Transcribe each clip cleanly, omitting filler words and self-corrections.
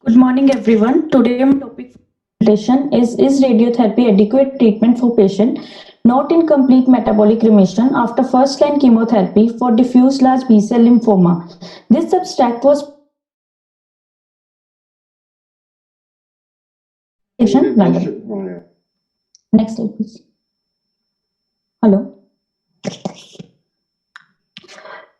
Good morning, everyone. Today, my topic for presentation is radiotherapy adequate treatment for patient not in complete metabolic remission after first line chemotherapy for diffuse large B cell lymphoma. This abstract was London. Next slide, please. Hello.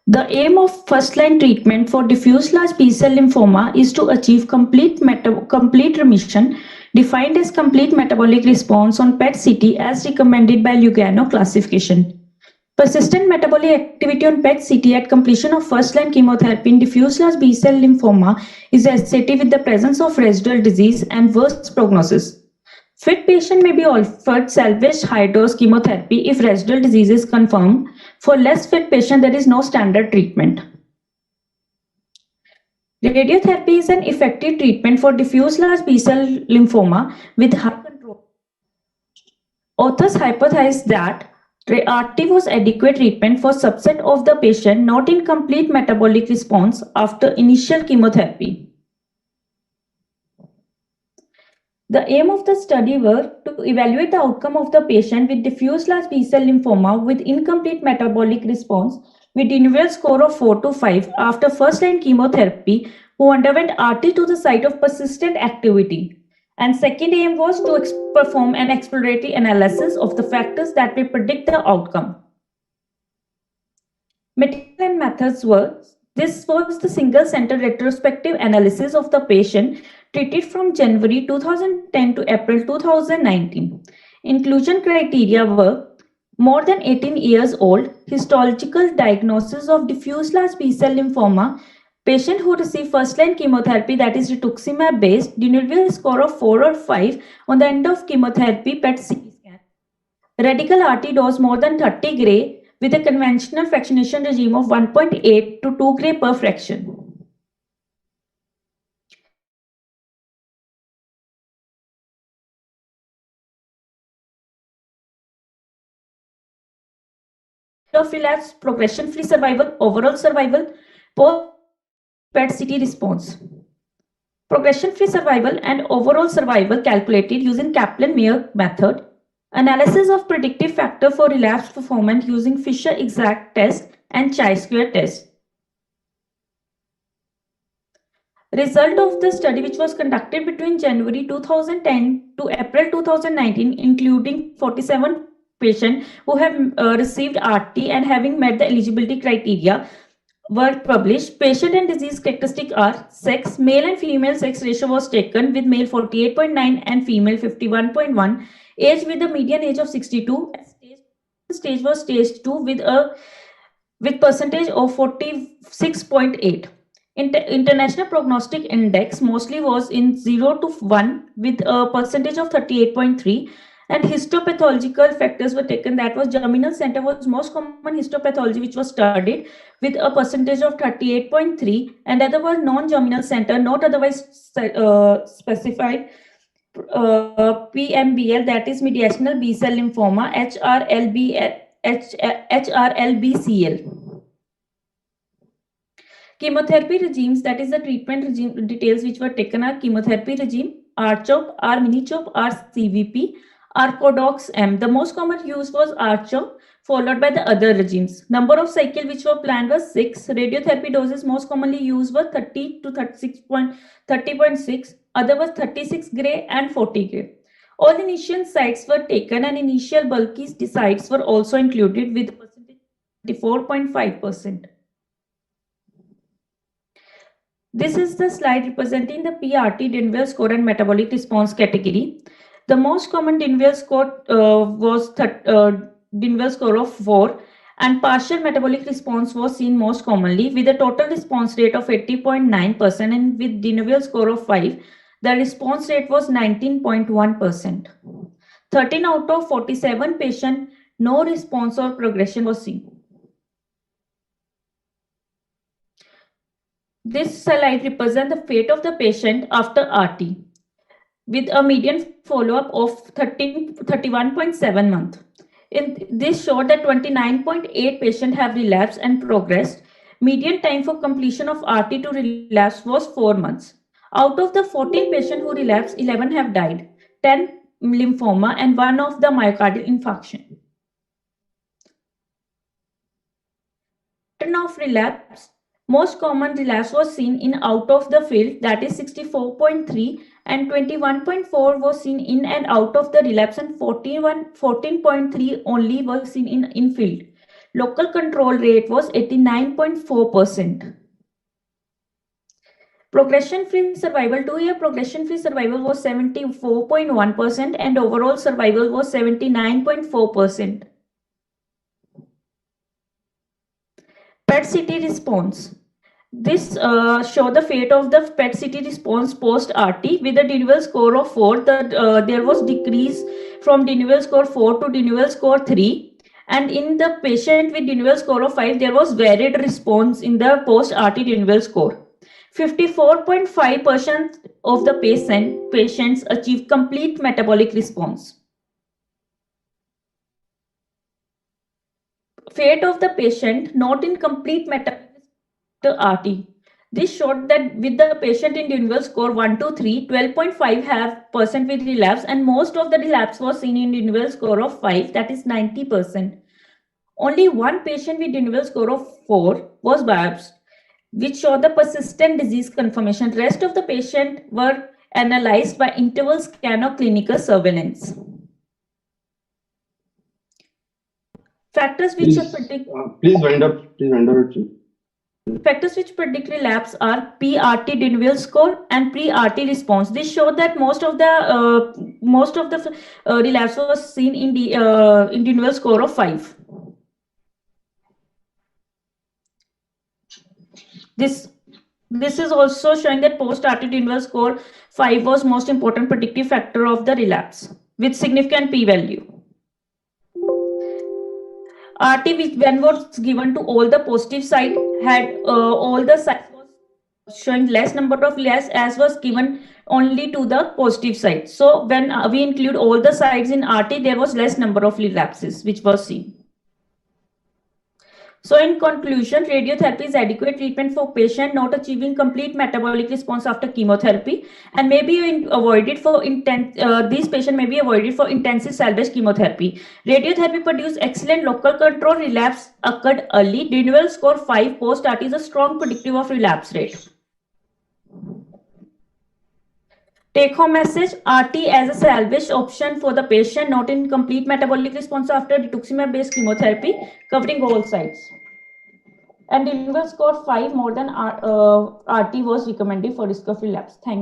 The aim of first-line treatment for diffuse large B-cell lymphoma is to achieve complete remission, defined as complete metabolic response on PET-CT as recommended by Lugano classification. Persistent metabolic activity on PET-CT at completion of first-line chemotherapy in diffuse large B-cell lymphoma is associated with the presence of residual disease and worse prognosis. Fit patient may be offered salvage high-dose chemotherapy if residual disease is confirmed. For less fit patient, there is no standard treatment. Radiotherapy is an effective treatment for diffuse large B-cell lymphoma with high control. Authors hypothesized that RT was adequate treatment for subset of the patient not in complete metabolic response after initial chemotherapy. The aim of the study were to evaluate the outcome of the patient with diffuse large B-cell lymphoma with incomplete metabolic response with individual score of 4 to 5 after first-line chemotherapy who underwent RT to the site of persistent activity. And second aim was to perform an exploratory analysis of the factors that will predict the outcome. Material and methods were, this was the single-center retrospective analysis of the patient treated from January 2010 to April 2019. Inclusion criteria were more than 18 years old, histological diagnosis of diffuse large B-cell lymphoma, patient who received first-line chemotherapy that is rituximab-based, Dineval score of 4 or 5 on the end of chemotherapy PET-CT scan, radical RT dose more than 30 gray with a conventional fractionation regime of 1.8 to 2 gray per fraction. Of relapse, progression-free survival, overall survival, post PET-CT response. Progression-free survival and overall survival calculated using Kaplan-Meier method. Analysis of predictive factor for relapse performance using Fisher-Exact test and chi-square test. Result of the study, which was conducted between January 2010 to April 2019, including 47 patients who have received RT and having met the eligibility criteria, were published. Patient and disease characteristic are sex. Male and female sex ratio was taken with male 48.9 and female 51.1. Age with a median age of 62. Stage was stage 2 with percentage of 46.8. International prognostic index mostly was in 0 to 1 with a percentage of 38.3. And histopathological factors were taken. That was germinal center was most common histopathology which was studied with a percentage of 38.3, and other was non-germinal center not otherwise specified PMBL, that is mediastinal B-cell lymphoma, HRLBCL. Chemotherapy regimes, that is the treatment regime details which were taken are chemotherapy regime, R-CHOP, R-mini-CHOP, R-CVP, Arcodox M. The most common use was R-CHOP, followed by the other regimes. Number of cycle which were planned was 6. Radiotherapy doses most commonly used were 30 to 30.6. Other was 36 gray and 40 gray. All initial sites were taken and initial bulky sites were also included with percentage 24.5%. This is the slide representing the PRT Dineval score and metabolic response category. The most common Dineval score was Dineval score of 4, and partial metabolic response was seen most commonly with a total response rate of 80.9%, and with Dineval score of 5, the response rate was 19.1%. 13 out of 47 patients, no response or progression was seen. This slide represents the fate of the patient after RT with a median follow-up of 31.7 months. In this showed that 29.8 patients have relapsed and progressed. Median time for completion of RT to relapse was 4 months. Out of the 14 patients who relapsed, 11 have died, 10 lymphoma, and 1 of the myocardial infarction. Pattern of relapse. Most common relapse was seen in out of the field, that is 64.3, and 21.4 was seen in and out of the relapse, and 14.3 only was seen in field. Local control rate was 89.4%. Progression-free survival, 2-year progression-free survival was 74.1% and overall survival was 79.4%. PET-CT response. This show the fate of the PET-CT response post-RT with a Deneuve score of 4. There was decrease from Deneuve score 4 to Deneuve score 3. And in the patient with Deneuve score of 5, there was varied response in the post-RT Deneuve score. 54.5% of the patients achieved complete metabolic response. Fate of the patient not in complete metabolic RT. This showed that with the patient in Deneuve score 1 to 3, 12.5% with relapse, and most of the relapse was seen in Deneuve score of 5, that is 90%. Only one patient with Deneuve score of 4 was biopsied, which showed the persistent disease confirmation. Rest of the patient were analyzed by interval scan or clinical surveillance. Factors which please wind up. Factors which predict relapse are PRT Deneuve score and pre-RT response. This showed that most of the relapse was seen in the Deneuve score of 5. This is also showing that post-RT Deneuve score 5 was most important predictive factor of the relapse with significant p-value. RT, which when was given to all the positive site, had all the sites was showing less number of relapse as was given only to the positive site. So when we include all the sites in RT, there was less number of relapses which was seen. So in conclusion, radiotherapy is adequate treatment for patient not achieving complete metabolic response after chemotherapy, and may be avoided for these patients may be avoided for intensive salvage chemotherapy. Radiotherapy produced excellent local control. Relapse occurred early. Deneuve score 5 post-RT is a strong predictive of relapse rate. Take-home message: RT as a salvage option for the patient not in complete metabolic response after rituximab-based chemotherapy, covering all sites. And Deneuve score 5 more than RT was recommended for risk of relapse. Thank you.